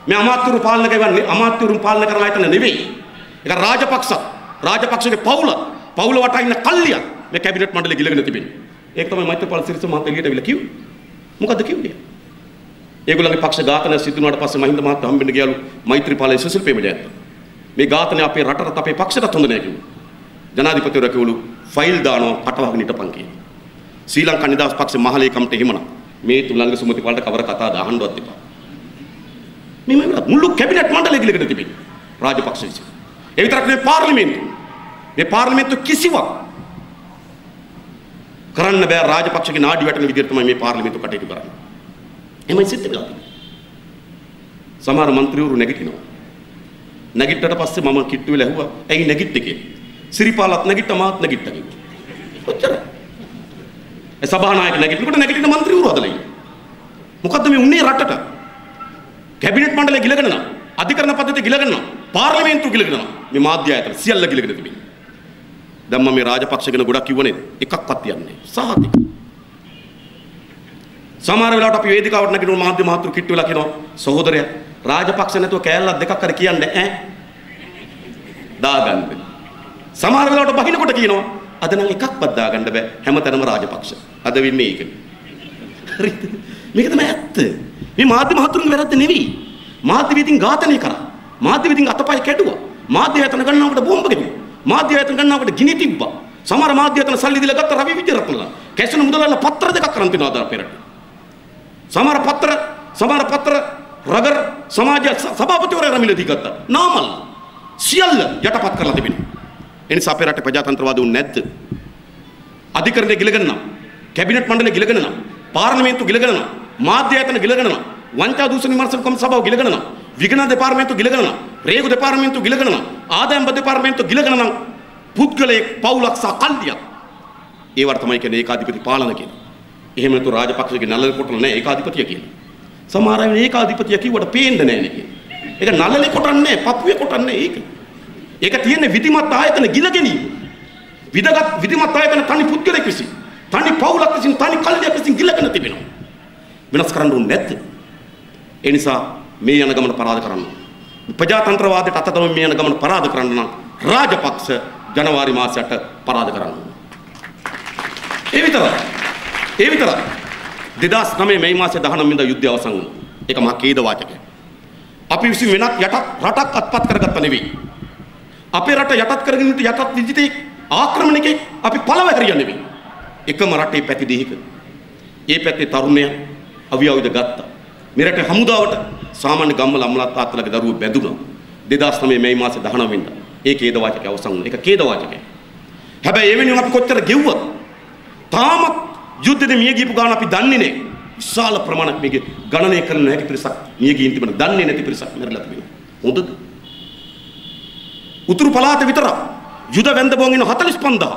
මේ අමාත්‍යවරු පාලනය කරන්නේ අමාත්‍යවරුන් පාලනය කරන ආයතන නෙවෙයි. ඒක රාජපක්ෂගේ පවුල වටා ඉන්න කල්ලිය මේ කැබිනට් මණ්ඩලය ගිලගෙන තිබෙනවා. ඒක තමයි මෛත්‍රීපාල සිරිසේන මහත්තයා එළියට අවිලා කිව්වේ. මොකද්ද කිව්වේ? ඒගොල්ලන්ගේ පක්ෂ ඝාතනය සිදු වුණාට පස්සේ මහින්ද මහත්තයා හම්බෙන්න ගියලු මෛත්‍රීපාලයේ සුසිල් ප්‍රේමජයන්ත. මේ ඝාතනය අපේ රටට අපේ පක්ෂයටත් හොඳ නෑ කිව්වා. ජනාධිපතිවරයා කිව්වලු ෆයිල් දානවා කටවහගෙන හිටපන් කියලා. ශ්‍රී ලංකා නිදහස් පක්ෂේ මහලේකම්ට එහෙමනම් මේ තුලංග සුමතිපාලට කවර කතාද අහන්නවත් එපා. මේ මුළු කැබිනට් මණ්ඩලය ගිලගෙන තිබෙනවා රාජපක්ෂ විසින්. ඒ විතරක් නෙවෙයි මේ පාර්ලිමේන්තුව කිසිවක් කරන්න බෑ රාජපක්ෂගේ නාඩි වැටෙන විදිහට තමයි මේ පාර්ලිමේන්තුව කටයුතු කරන්නේ. එමයි සිද්ධ වෙලා තියෙන්නේ. සමහර മന്ത്രിවරු නැගිටිනවා. නැගිට්ටට පස්සේ මම කිට්ටු වෙලා ඇහුවා ඇයි නැගිට්ටේ කියලා. සිරිපාලත් නැගිට්ටා මාත් නැගිට්ටා කිව්වා. ඔච්චරයි. ඒ සභානායක නැගිටිනකොට නැගිටින മന്ത്രിවරු හදලා ඉන්නේ. මොකද්ද මේ උන්නේ රටට? කැබිනට් මණ්ඩලය ගිලගෙන නම් අධිකරණ පද්ධතිය ගිලගෙන නම් පාර්ලිමේන්තුව ගිලගෙන නම් මේ මාධ්‍ය ආයතන සියල්ල ගිලගෙන තිබෙනවා. දැන් මම මේ රාජපක්ෂ ගැන ගොඩක් කිව්වනේ එකක්වත් යන්නේ සහතික. සමහර වෙලාවට අපි වේදිකාවට නැගිටින මාධ්‍ය මහතුරු කිට්ටු වෙලා කියනවා සහෝදරයා රාජපක්ෂ නැතුව කෑල්ලක් දෙකක් හරි කියන්නේ ඈ දාගන්න. සමහර වෙලාවට බහිනකොට කියනවා අද නම් එකක්වත් දාගන්න බෑ හැමතැනම රාජපක්ෂ. අද වෙන්නේ ඒක. හරිද? මේක තමයි ඇත්ත. මේ මාධ්‍ය මහතුරුන්ගේ වැරද්ද නෙවෙයි. මාධ්‍ය විදිහින් ඝාතනය කරා. මාධ්‍ය විදිහින් අතපය කැඩුවා. මාධ්‍ය ආයතන ගන්නවකට බෝම්බ ගෙනුවා. මාධ්‍ය ආයතන ගන්නවකට ගිනි තිබ්බා. සමහර මාධ්‍ය අතන සල්ලි දීලා ගත්ත රවි විජේරත්නලා කැසින මුදලාල පත්‍ර දෙකක් කරන් තිනවා අද අපේ රටේ. සමහර පත්‍ර රගර් සමාජ සභාපතිවරයා රමිලදී ගත්තා. නාමල් සියල්ල යටපත් කරලා තිබෙනවා. ඒ නිසා අපේ රටේ ප්‍රජාතන්ත්‍රවාදී උන් නැද්ද? අධිකරණය ගිලගෙන නම්, කැබිනට් මණ්ඩලය ගිලගෙන නම්, පාර්ලිමේන්තු ගිලගෙන නම්, මාධ්‍ය ආයතන ගිලගෙන නම්, වංචා දූෂණ විමර්ශන කොමිසම ගිලගෙන නම්, විගණන දෙපාර්තමේන්තුව ගිලගෙන නම්, රේගු දෙපාර්තමේන්තුව ගිලගෙන නම්, ආදායම් බද්ධ දෙපාර්තමේන්තුව ගිලගෙන නම් පුද්ගලයෙක් පවුලක් සහ කල්ලියක් ඒවට තමයි කියන්නේ ඒකාධිපති පාලන කියලා. එහෙම නැතු රාජපක්ෂගේ නළල කොටල නැහැ ඒකාධිපතිය කියලා. සමහර අය ඒකාධිපතිය කිව්වට පේන්නේ නැහැ නේ කියලා. ඒක නළලේ කොටන්නේ පපුවේ කොටන්නේ ඒක. ඒක තියෙන්නේ විධිමත් ආයතන ගිල ගැනීම. විධිමත් ආයතන තනි පුද්ගලයෙක් විසින්, තනි පවුලක් විසින්, තනි කල්ලියක් විසින් ගිලගෙන තිබෙනවා. වෙනස් කරන්න ඕනේ නැද්ද? ඒ නිසා මේ යන ගමන පරාද කරන්න. ප්‍රජාතන්ත්‍රවාදයට අත තමයි මේ යන ගමන පරාද කරන්න නම් රාජපක්ෂ ජනවාරි මාසයට පරාද කරන්න. ඒ විතරයි. 2009 මේ මාසේ 19 වෙනිදා යුද්ධය අවසන් වුණා. ඒක මහා ඛේද වාචකයක්. අපි විසින් වෙනත් රටක් අත්පත් කරගත්ත නෙවෙයි. අපේ රට යටත් කරගෙන ඉන්න යටත් විජිතේ ආක්‍රමණිකේ අපි පළවැරිය නෙවෙයි. එකම රටේ පැති දෙහික. ඒ පැත්තේ තරුණය අවියවුද ගත්තා. මේ රටේ හමුදාවට සාමාන්‍ය ගම්වල අම්මලා තාත්තලාගේ දරුවෝ බැඳුනා. 2009 මේ මාසේ 19 වෙනිදා. ඒ ඛේද වාචකය අවසන් වුණා. ඒක ඛේද වාචකයක්. හැබැයි ඒ වෙනුවෙන් අපි කොච්චර ගෙව්වද? තාමත් යුද්ධෙදී මිය ගියපු ගාන අපි දන්නේ නැහැ. විශාල ප්‍රමාණයක් මේක ගණනය කරන්න හැකි පිරිසක් මිය ගියින් තිබෙන දන්නේ නැති පිරිසක් මැරිලා තිබෙනවා. හොඳද? උතුරු පළාතේ විතර යුද වැන්ද බෝන් ඉන්න 45000.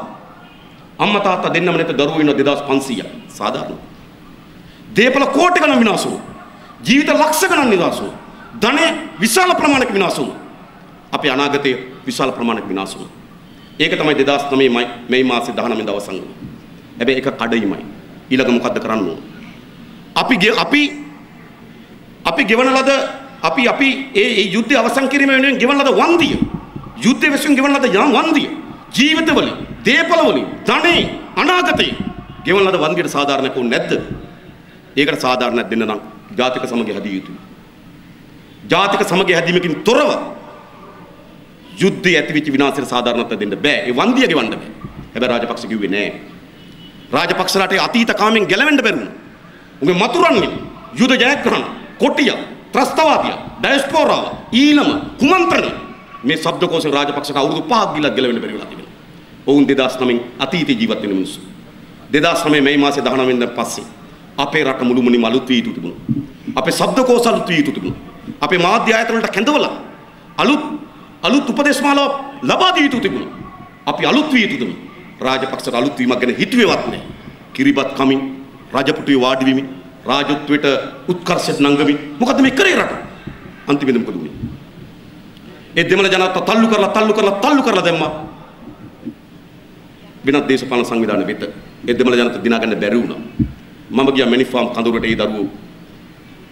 අම්මා තාත්තා දෙන්නම නැත දරුවෝ ඉන්න 2500ක්. සාධාරණ. දේපල කෝටි ගණන් විනාශ වුණා. ජීවිත ලක්ෂ ගණන් විනාශ වුණා. ධනෙ විශාල ප්‍රමාණයක් විනාශ වුණා. අපේ අනාගතයේ විශාල ප්‍රමාණයක් විනාශ වුණා. ඒක තමයි 2009 මේ මාසේ 19 වෙනිදා අවසන් වුණේ. හැබැයි ඒක කඩයිමයි. ඊළඟ මොකද්ද කරන්න ඕන? අපි ගෙවන ලද අපි ඒ යුද්ධය අවසන් කිරීම වෙනුවෙන් ගෙවන ලද වන්දිය, යුද්ධය විසින් ගෙවන ලද යම් වන්දිය, ජීවිතවල, දේපලවල, ධනෙ, අනාගතේ ගෙවන ලද වන්දියට සාධාරණයක් වුනේ නැද්ද? ඒකට සාධාරණයක් දෙන්න නම් ජාතික සමගිය හැදිය යුතුයි. ජාතික සමගිය හැදීමකින් තොරව යුද්ධය ඇතිවෙච්ච විනාශයට සාධාරණත්වයක් දෙන්න බෑ. ඒ වන්දිය ගෙවන්න බෑ. හැබැයි රාජපක්ෂ කිව්වේ නෑ. රාජපක්ෂලාට අතීත කාමෙන් ගැලවෙන්න බැරුණා. උගේ මතුරන්නේ යුද ජයග්‍රහණ, කොටිය, ත්‍රස්තවාදිය, ඩයස්පෝරාව, ඊළම කුමන්ත්‍රණ මේ ශබ්දකෝෂෙන් රාජපක්ෂක අවුරුදු 5ක් ගිලක් ගැලවෙන්න බැරි වෙලා තිබෙනවා. ඔවුන් 2009 අතීතේ ජීවත් වෙන මිනිස්සු. 2009 මේ මාසේ 19 වෙනිදා පස්සේ අපේ රට මුළුමනින්ම අලුත් වී යුතු තිබුණා. අපේ ශබ්දකෝෂ අලුත් වී යුතු තිබුණා. අපේ මාධ්‍ය ආයතන වලට කැඳවලා අලුත් උපදේශමාලාව ලබා දී යුතු තිබුණා. අපි අලුත් වී යුතු තිබුණා. රාජපක්ෂට අලුත් වීමක් ගැන හිතුවේවත් නැහැ. කිරිබත් කමින්, රජපුටුවේ වාඩි වෙමින්, රාජත්වයට උත්කර්ෂයට නංගමින් මොකද්ද මේ කරේ රට? අන්තිමේදී මොකද වුනේ? ඒ දෙමළ ජනතාව තල්ලු කරලා දැම්මා. වෙනත් දේශපාලන සංවිධාන වෙත ඒ දෙමළ ජනතාව දිනා ගන්න බැරි වුණා. මම ගියා මැනිෆාම් කඳුරට ඒ දරුවෝ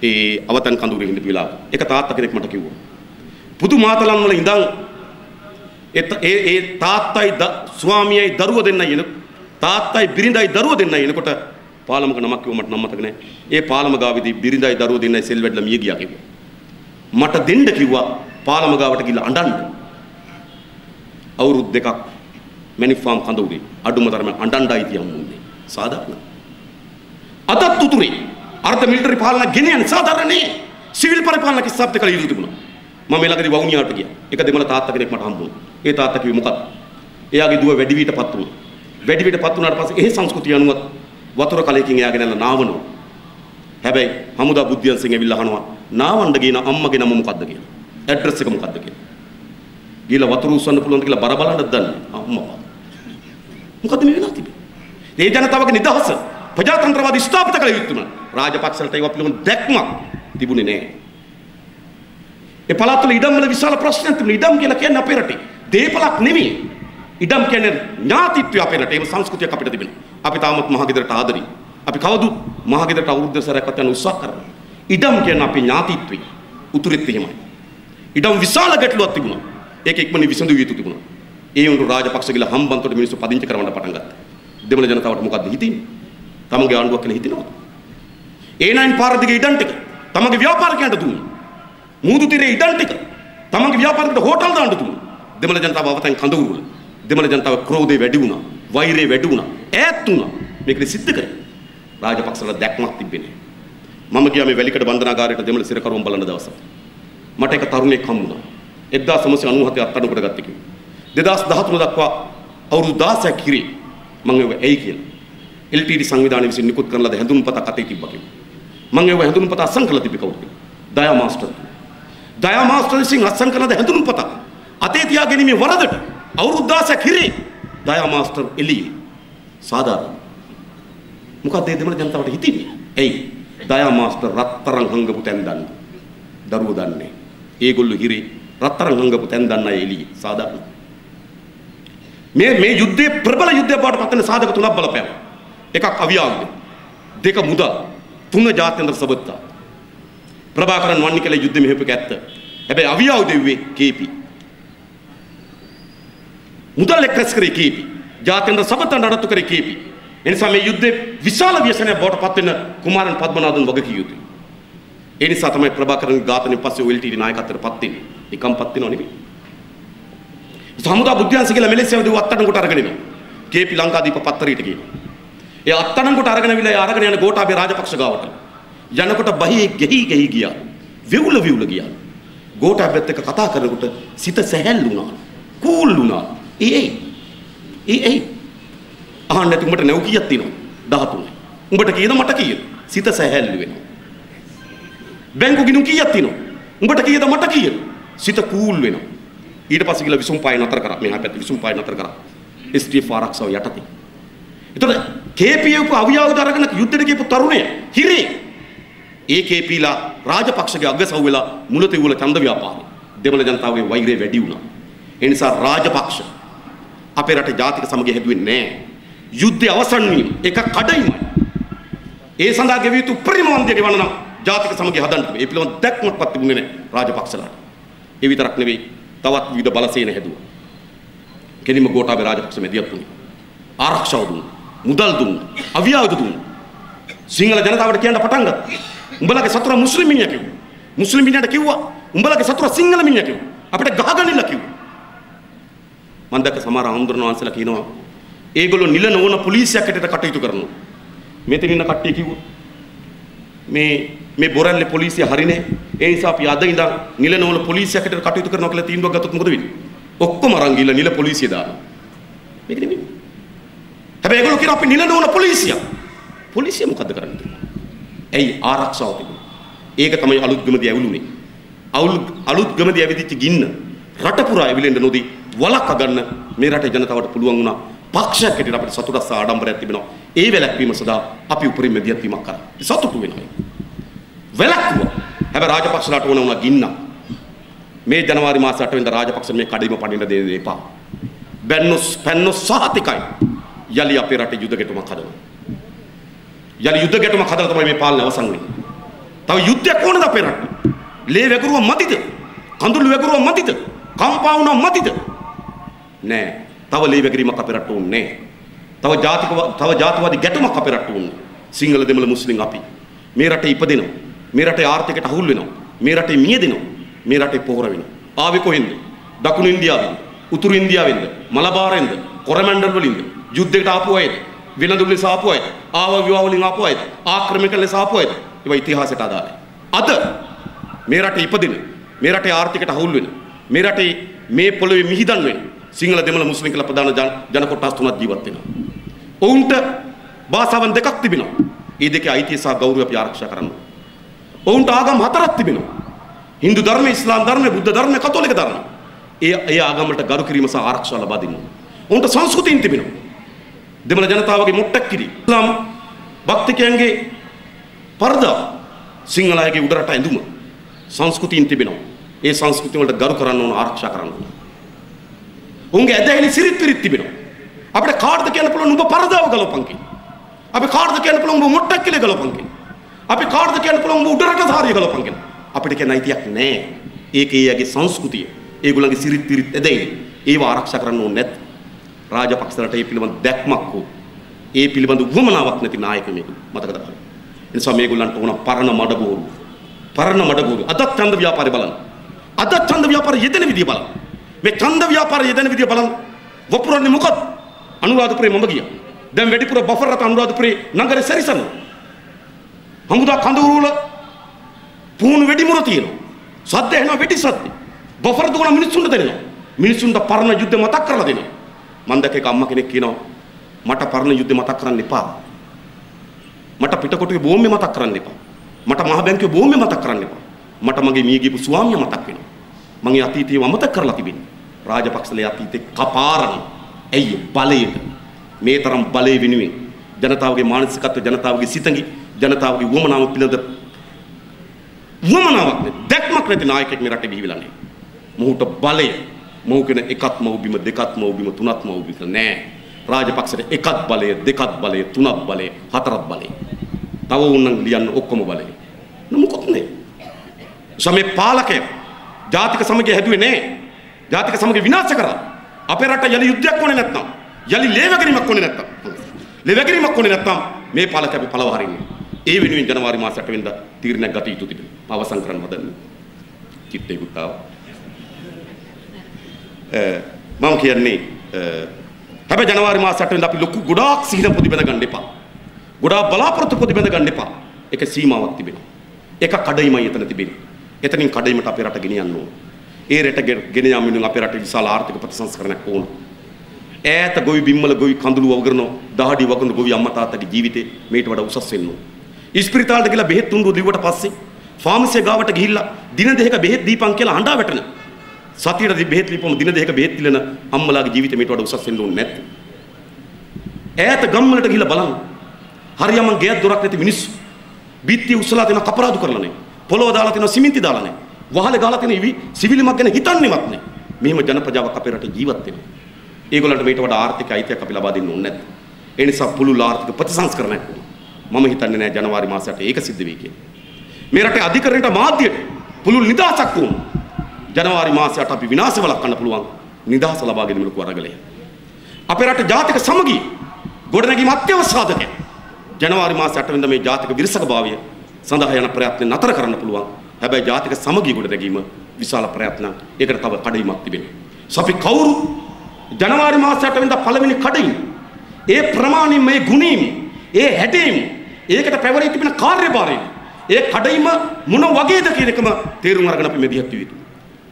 ඒ අවතන් කඳුරේ ඉඳපු වෙලාව. ඒක තාත්තා කෙනෙක් මට කිව්වා. පුදු මාතලන් වල ඉඳන් ඒ තාත්තයි ස්වාමියයි දරුවෝ දෙන්නයි එන තාත්තයි බිරිඳයි දරුවෝ දෙන්නයි එනකොට පාලමක නමක් කිව්ව මට නම් මතක නැහැ. ඒ පාලම ගාවේදී බිරිඳයි දරුවෝ දෙන්නයි සෙල් වැඩලා මිය ගියා කිව්වා. මට දෙන්න කිව්වා පාලම ගාවට ගිහලා අඬන්න. අවුරුදු දෙකක් මැනිෆාම් කඳුරේ අඩුම තරමේ අඬණ්ඩයි තියමුන්නේ. සාධාරණ. අදත් උතුරේ අර්ධ මිලිටරි පාලන ගෙන යන සාධාරණ නේ. සිවිල් පරිපාලනක ස්ථාපිත කළ යුතු තිබුණා. මම ළඟදී වවුනියාට ගියා. එක දෙමළ තාත්තා කෙනෙක් මට හම්බුණා. ඒ තාත්තා කිව්වේ මොකක්ද? එයාගේ දුව වැඩි වියටපත් වුණා. වැඩි වියටපත් වුණාට පස්සේ ඒ සංස්කෘතිය අනුව වතුර කලයකින් එයාගෙන යන නාවනවා. හැබැයි හමුදා බුද්ධියන්සෙන් ඇවිල්ලා අහනවා නාවන්න ගින අම්මගේ නම මොකද්ද කියලා. ඇඩ්‍රස් එක මොකද්ද කියලා. ගිහලා වතුර උස්සන්න පුළුවන්ද කියලා බර බලන්නත් දන්නේ අම්මා. මොකද්ද මේ වෙලා තිබෙන්නේ? මේ ජනතාවගේ නිදහස ප්‍රජාතන්ත්‍රවාදී ස්ථාපිත කළ යුතුම රාජපක්ෂලට ඒවා පිළිබඳ දැක්මක් තිබුණේ නැහැ. ඒ පළාත්වල ඉඩම් වල විශාල ප්‍රශ්නයක් තිබුණා. ඉඩම් කියලා කියන්නේ අපේ රටේ දේපලක් නෙමෙයි. ඉඩම් කියන්නේ ඥාතිත්වය අපේ රටේ. ඒ සංස්කෘතියක් අපිට තිබෙනවා. අපි තාමත් මහගෙදරට ආදරෙයි. අපි කවදුත් මහගෙදරට අවුරුද්ද සැරයක්වත් යන උත්සාහ කරනවා. ඉඩම් කියන්නේ අපේ ඥාතිත්වය. උතුරෙත් එහෙමයි. ඉඩම් විශාල ගැටලුවක් තිබුණා. ඒක ඉක්මනින් විසඳුවිය යුතු තිබුණා. ඒ උණු රාජපක්ෂ ගිල හම්බන්තොට මිනිස්සු පදිංචි කරවන්න පටන් ගත්තා. දෙමළ ජනතාවට මොකද්ද හිතෙන්නේ? තමන්ගේ ආණ්ඩුවක් කියලා හිතෙනවද? ඒ9 පාර දිගේ ඉඩම් ටික තමන්ගේ ව්‍යාපාරිකයන්ට දුන්නා. මූදු තිරේ ඉඩම් ටික තමන්ගේ ව්‍යාපාරිකට හෝටල් දාන්න දුන්නා. දෙමළ ජනතාව අවතෙන් කඳවුරු වල දෙමළ ජනතාව ක්‍රෝධේ වැඩි වුණා. වෛරය වැඩි වුණා. ඈත් වුණා. මේකද සිද්ධ කරේ. රාජපක්ෂලා දැක්මක් තිබෙන්නේ. මම ගියා මේ වැලිකඩ බන්ධනාගාරයට දෙමළ සිරකරුවන් බලන දවසක්. මට එක තරුණයෙක් හම්බුණා. 1997 අත්අඩංගුවට ගත්ත කිව්වා. 2013 දක්වා අවුරුදු 16ක් කිරේ මම ඒව ඇයි කියලා. LTD සංවිධානය විසින් නිකුත් කරන ලද හැඳුන්පතක් අතේ තිබ්බා කිව්වා. මම ඒව හැඳුන්පත අත්සන් කළා තිබ්බේ කවුද? දයා මාස්ටර්. දයා මාස්ටර් විසින් අත්සන් කළ ලද හැඳුන්පත අතේ තියාගැනීමේ වරදට අවුරුදු 16ක් කිරේ දයා මාස්ටර් එළියේ. සාධාරණ. මොකද ඒ දෙමළ ජනතාවට හිතින්නේ? ඇයි? දයා මාස්ටර් රත්තරන් හංගපු තැන් දන්නේ. දරුවෝ දන්නේ. ඒගොල්ලෝ හිරේ රත්තරන් හංගපු තැන් දන්න අය එළියේ. සාධාරණ. මේ යුද්ධයේ ප්‍රබල යුද්ධයක් බවට පත් වෙන සාධක තුනක් බලපෑවා. එකක් අවියාවුද, දෙක මුදල්, තුන ජාත්‍යන්තර සබත්තා. ප්‍රභාකරන් වන්නිකල යුද්ධෙ මෙහෙපු කැත්ත. හැබැයි අවියාවුද වෙන්නේ KP. මුදල් එක්රැස් කරේ KP. ජාත්‍යන්තර සබත්තා නඩත්තු කරේ KP. එනිසා මේ යුද්ධේ විශාල ව්‍යසනයක් බවට පත් වෙන කුමාරන් පද්මනාධන් වගකිය යුතුයි. ඒ නිසා තමයි ප්‍රභාකරන්ගේ ඝාතනයෙන් පස්සේ OLTD නායකත්වයට පත් වෙන්නේ. නිකම්පත් වෙනව නෙවෙයි. සමුදා බුද්ධාංශ කියලා මෙලෙසියාව දෙව අත්අඩංගුවට අරගෙන එනවා. KP ලංකාදීප පත්තරයට කියනවා. ඒ අත්අඩංගුවට අරගෙන අවිලා අරගෙන යන ගෝඨාභය රාජපක්ෂ ගාවට. යනකොට බහේ ගෙහි ගියා. විවුල ගියා. ගෝඨාභයත් එක්ක කතා කරනකොට සිත සැහැල්ලු වුණා. කූල් වුණා. ඒ අහන්න නැති උඹට නැව් කීයක් තියෙනවද? 13යි. උඹට කීයද මට කීයද? සිත සැහැල්ලු වෙනවා. බැංකු ගිණුම් කීයක් තියෙනවද? උඹට කීයද මට කීයද? සිත කූල් වෙනවා. ඊට පස්සේ ගිහලා විසුම් පාය නතර කරා. මෙහා පැත්තේ විසුම් පාය නතර කරා. STF ආරක්ෂාව යටතේ. එතකොට KPF අවියාවුද අරගෙන යුද්ධෙට ගියපු තරුණය හිරේ. ඒ KPලා රාජපක්ෂගේ අගසව් වෙලා මුලතේ උල ඡන්ද ව්‍යාපාරය. දෙමළ ජනතාවගේ වෛරය වැඩි වුණා. ඒ නිසා රාජපක්ෂ අපේ රටේ ජාතික සමගිය හැදුවේ නැහැ. යුද්ධය අවසන් වීම එක කඩයිමයි. ඒ සඳහා ගෙවිය යුතු උපරිම වන්දිය ගෙවන්න නම් ජාතික සමගිය හදන්න. ඒ පිළිබඳ දැක්මක්වත් තිබුණේ නැහැ රාජපක්ෂලාට. ඒ විතරක් නෙවෙයි තවත් විවිධ බලසේන හැදුවා. කෙලිම ගෝඨාභය රාජපක්ෂ මෙදියක් තුනේ. ආරක්ෂාව දුන්නා. මුදල් දුන්නා. අවියාවුද දුන්නා. සිංහල ජනතාවට කියන්න පටන් ගත්තා. උඹලගේ සතුරා මුස්ලිම් මිනිහා කිව්වා. මුස්ලිම් මිනිහට කිව්වා උඹලගේ සතුරා සිංහල මිනිහා කිව්වා. අපිට ගහගනින්න කිව්වා. මම දැක්ක සමහර ආන්දරණ වංශලා කියනවා ඒගොල්ලෝ නිල නොවන පොලිසියක් හිටට කටයුතු කරනවා. මෙතන ඉන්න කට්ටිය කිව්වා මේ බොරැල්ලේ පොලිසිය හරිනේ. ඒ නිසා අපි අද ඉඳන් නිල නොවන පොලිසියක් හිටට කටයුතු කරනවා කියලා තීන්දුවක් ගත්තොත් මොකද වෙන්නේ? ඔක්කොම අරන් ගිහලා නිල පොලිසිය දානවා. මේක නෙමෙයි. හැබැයි ඒගොල්ලෝ කියන අපි නිල නොවන පොලිසිය. පොලිසිය මොකද්ද කරන්නේ? ඇයි ආරක්ෂාව තිබුණා. ඒක තමයි අලුත්ගමදී ඇවිලුනේ. අලුත්ගමදී ඇවිදිච්ච ගින්න රට පුරා ඇවිලෙන්න නොදී වළක්වා ගන්න මේ රටේ ජනතාවට පුළුවන් වුණා. පක්ෂයක් හැටියට අපිට සතුටක් සහ ආඩම්බරයක් තිබෙනවා. ඒ වැළැක්වීම සඳහා අපි උපරිම මෙදියත්වීමක් කරා. සතුටු වෙනවා. වැළැක්වුවා. හැබැයි රාජපක්ෂලාට ඕන වුණා ගින්න. මේ ජනවාරි මාස 8 වෙනිදා රාජපක්ෂ මේ කඩේම පනින්න දෙන්න එපා. පැන්නොස් සහතිකයි. යලි අපේ රටේ යුද ගැටුමක් හදනවා. යලි යුද ගැටුමක් හදලා තමයි මේ පාලනය අවසන් වෙන්නේ. තව යුද්ධයක් ඕනද අපේ රටේ? ලේ වැගුරුව මදිද? කඳුළු වැගුරුව මදිද? කම්පා වුණා මදිද? නෑ. තව ලේ වැගිරීමක් අපේ රට ඕනේ නෑ. තව ජාතිවාදී ගැටුමක් අපේ රට ඕනේ. සිංහල දෙමළ මුස්ලිම් අපි මේ රටේ ඉපදෙනවා. මේ රටේ ආර්ථිකයට අහුල් වෙනවා. මේ රටේ මියදෙනවා. මේ රටේ පොහොර වෙනවා. ආවේ කොහෙන්ද? දකුණු ඉන්දියාවෙන්ද? උතුරු ඉන්දියාවෙන්ද? මලබාරෙන්ද? කොරමණ්ඩල් වලින්ද? යුද්ධයකට ආපු අයද? විලඳු වලින් ආපු අයද? ආව විවාහ වලින් ආපු අයද? ආක්‍රමණයකට ලෙස ආපු අයද? ඒවා ඉතිහාසයට අදාළයි. අද මේ රටේ ඉපදෙන, මේ රටේ ආර්ථිකයට අහුල් වෙන, මේ රටේ මේ පොළවේ මිහිදන් වෙන සිංහල දෙමළ මුස්ලිම් කියලා ප්‍රධාන ජන කොටස් තුනක් ජීවත් වෙනවා. ඔවුන්ට භාෂාවන් දෙකක් තිබෙනවා. ඒ දෙකේ අයිතිය සහ ගෞරවය අපි ආරක්ෂා කරන්න. ඔවුන්ට ආගම් හතරක් තිබෙනවා. Hindu ධර්මය, ඉස්ලාම් ධර්මය, බුද්ධ ධර්මය, කතෝලික ධර්මය. ඒ ආගම් වලට ගරු කිරීම සහ ආරක්ෂාව ලබා දෙන්න. ඔවුන්ට සංස්කෘතියින් තිබෙනවා. දෙමළ ජනතාවගේ මුට්ටක් කිරි. ඉස්ලාම් භක්තිකයන්ගේ පරදා සිංහල අයගේ උඩරට ඇඳුම සංස්කෘතියින් තිබෙනවා. ඒ සංස්කෘතිය වලට ගරු කරන්න ඕන, ආරක්ෂා කරන්න ඕන. උන්ගේ ඇදහිලි සිරිත් පිරිත් තිබෙනවා. අපිට කාටද කියන්න පුළුවන් උඹ පරදාව ගලවපන් කියලා. අපි කාටද කියන්න පුළුවන් උඹ මුට්ටක් කියලා ගලවපන් කියලා. අපි කාටද කියන්න පුළුවන් උඹ උඩරට ධාරිය ගලවපන් කියලා. අපිට කියන අයිතියක් නැහැ. ඒකේ යගේ සංස්කෘතිය, ඒගොල්ලන්ගේ සිරිත් පිරිත් ඇදහිලි ඒව ආරක්ෂා කරන්න ඕනේ නැත්. රාජපක්ෂලට ඒ පිළිබඳ දැක්මක් හෝ ඒ පිළිබඳ උවමනාවක් නැති නායකයෙක් මතක තබන්න. ඒ නිසා මේගොල්ලන්ට ඕන පරණ මඩගෝරු. අදත් ඡන්ද ව්‍යාපාරය බලන්න. අදත් ඡන්ද ව්‍යාපාරය යෙදෙන විදිය බලන්න. මේ ඡන්ද ව්‍යාපාරය යෙදෙන විදිය බලන්න. වපුරන්නේ මොකද? අනුරාධපුරේ මම ගියා. දැන් වැඩිපුර බෆර් රට අනුරාධපුරේ නගරේ සැරිසන. හමුදා කඳවුරු වල පුහුණු වෙඩිමුර තියෙනවා. සද්ද එනවා වෙඩි සද්ද. බෆර් දුවන මිනිස්සුන්ට දෙනවා. මිනිස්සුන්ට පරණ යුද්ධ මතක් කරලා දෙනවා. මම දැක්ක එක අම්මා කෙනෙක් කියනවා මට පරණ යුද්ධ මතක් කරන්න එපා. මට පිටකොටුවේ බෝම්බේ මතක් කරන්න එපා. මට මහ බැංකුවේ බෝම්බේ මතක් කරන්න එපා. මට මගේ මිය ගියපු ස්වාමියා මතක් වෙනවා. මගේ අතීතය අමතක කරලා තිබෙනවා. රාජපක්ෂලේ අතීතේ කපාරණ. ඇයි බලයට මේ තරම් බලය වෙනුවෙන් ජනතාවගේ මානසිකත්ව ජනතාවගේ සිතඟි ජනතාවගේ වමනාව පිළිබඳ වමනාවක් දැක්මක් නැති නායකයෙක් මේ රටේ බිහිවිලා නැහැ. මොහුට බලය මොහු කියන එකත් මව්බිම දෙකත් මව්බිම තුනත් මව්බිම නෑ. රාජපක්ෂට එකත් බලය දෙකත් බලය තුනත් බලය හතරත් බලය. තව උන්නම් ලියන්න ඔක්කොම බලය. මොකොත් නෑ. සමේ පාලකය ජාතික සමගිය හැදුවේ නෑ. ජාතික සමගිය විනාශ කරා. අපේ රට යලි යුද්ධයක් ඕනේ නැත්නම් යලි ලේවැගීමක් ඕනේ නැත්නම් ලේවැගීමක් ඕනේ නැත්නම් මේ පාලක අපි පළව හරින්නේ. ඒ වෙනුවෙන් ජනවාරි මාස 8 වෙනිදා තීරණයක් ගත යුතු තිබෙනවා. අවසන් කරන්න හදන්නේ. චිත්තේකුත් ආවා. මම කියන්නේ හැබැයි ජනවාරි මාස 8 වෙනිදා අපි ලොකු ගොඩාක් සිහින පොදි බඳ ගන්න එපා. ගොඩාක් බලාපොරොත්තු පොදි බඳ ගන්න එපා. ඒක සීමාවක් තිබෙනවා. ඒක කඩයිමයි එතන තිබෙන්නේ. එතනින් කඩයිමට අපේ රට ගෙනියන්න ඕන. ඒ රට ගෙන යාම වෙනුවෙන් අපේ රටේ විශාල ආර්ථික ප්‍රතිසංස්කරණයක් ඕන. ඈත ගොවි බිම්මල ගොවි කඳුළු වගරන දහඩි වගරන ගොවි අම්මා තාත්තගේ ජීවිතේ මේට වඩා උසස් වෙන්න ඕන. ඉස්පිරිතාලට ගිහලා බෙහෙත් තුන්රුව දීවට පස්සේ ෆාමසිය ගාවට ගිහිල්ලා දින දෙකක බෙහෙත් දීපන් කියලා අඬා වැටෙන. සතියට බෙහෙත් දීපම දින දෙකක බෙහෙත් දිලන අම්මලාගේ ජීවිතේ මේට වඩා උසස් වෙන්න ඕනේ නැත්te. ඈත ගම්වලට ගිහිල්ලා බලන්න. හරියම ගෙයක් දොරක් නැති මිනිස්සු. බිත්තිය උස්සලා තියෙන කපරාදු කරලා නැහැ. පොළොව දාලා තියෙන සිමෙන්ති දාලා නැහැ. වහලේ ගාලා තියෙන සිවිලිමක් ගැන හිතන්නේවත් නැහැ. මෙහෙම ජන ප්‍රජාවක් අපේ රටේ ජීවත් වෙනවා. ඒගොල්ලන්ට මේට වඩා ආර්ථික අයිතියක් අපි ලබා දෙන්න ඕනේ නැද්ද? ඒ නිසා පුළුල් ආර්ථික ප්‍රතිසංස්කරණයක් වුණා. මම හිතන්නේ නැහැ ජනවාරි මාසයට ඒක සිද්ධ වෙයි කියලා. මේ රටේ අධිකරණයට මාධ්‍යයට පුළුල් නිදහසක් වුණා. ජනවාරි මාසයට අපි විනාශ වළක්වන්න පුළුවන් නිදහස ලබා ගැනීම ලොකු අරගලයක්. අපේ රටේ ජාතික සමගිය ගොඩනැගීම අත්‍යවශ්‍ය සාධකයක්. ජනවාරි මාස 8 වෙනිදා මේ ජාතික විරසකභාවය සඳහා යන ප්‍රයත්න නතර කරන්න පුළුවන්. හැබැයි ජාතික සමගිය ගොඩනැගීම විශාල ප්‍රයත්නයක්. ඒකට තව කඩයිමක් තිබෙනවා. අපි කවුරු ජනවාරි මාස 8 වෙනිදා පළවෙනි කඩයිම ඒ ප්‍රමාණයෙන් මේ ගුණීම ඒ හැඩීම ඒකට පැවරී තිබෙන කාර්යභාරය ඒ කඩයිම මොන වගේද කියන එකම තේරුම් අරගෙන අපි මෙදිහත් වී යුතුයි.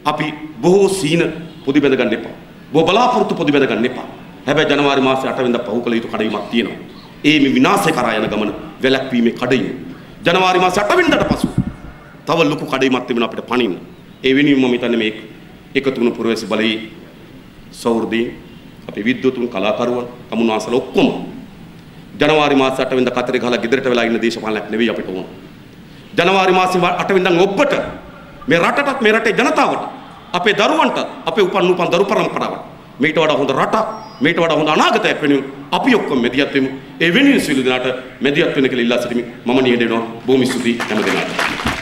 අපි බොහෝ සීන පොදි බැඳ ගන්න එපා. බොහෝ බලාපොරොත්තු පොදි බැඳ ගන්න එපා. හැබැයි ජනවාරි මාසේ 8 වෙනිදා පහු කළ යුතු කඩයිමක් තියෙනවා. ඒ මේ විනාශය කරා යන ගමන වැළැක්වීමේ කඩයිම. ජනවාරි මාසේ 8 වෙනිදාට පසු තව ලොකු කඩයිමක් තිබෙනවා අපිට පණින්න. ඒ වෙනුවෙන් මම හිතන්නේ මේ එකතු වුණු පුරවැසි බලයේ සෞර්දී අපේ විද්වතුන් කලාකරුවන් තමුන්වහන්සේලා ඔක්කොම ජනවාරි මාස 8 වෙනිදා කතරේ ගහලා ගෙදරට වෙලා ඉන්න දේශපාලනයක් නෙවෙයි අපිට ඕන. ජනවාරි මාසේ 8 වෙනිදා ඔබට මේ රටටත් මේ රටේ ජනතාවට අපේ දරුවන්ට අපේ උපන් දරු පරම්පරාවට මේට වඩා හොඳ රටක් මේට වඩා හොඳ අනාගතයක් වෙනුවෙන් අපි ඔක්කොම මෙදිහත් වෙමු. ඒ වෙනුවෙන් සියලු දෙනාට මෙදිහත් වෙන්න කියලා ඉල්ලා සිටිමි. මම නියැලෙනවා. බොහොම ස්තුතියි හැම දිනකටම.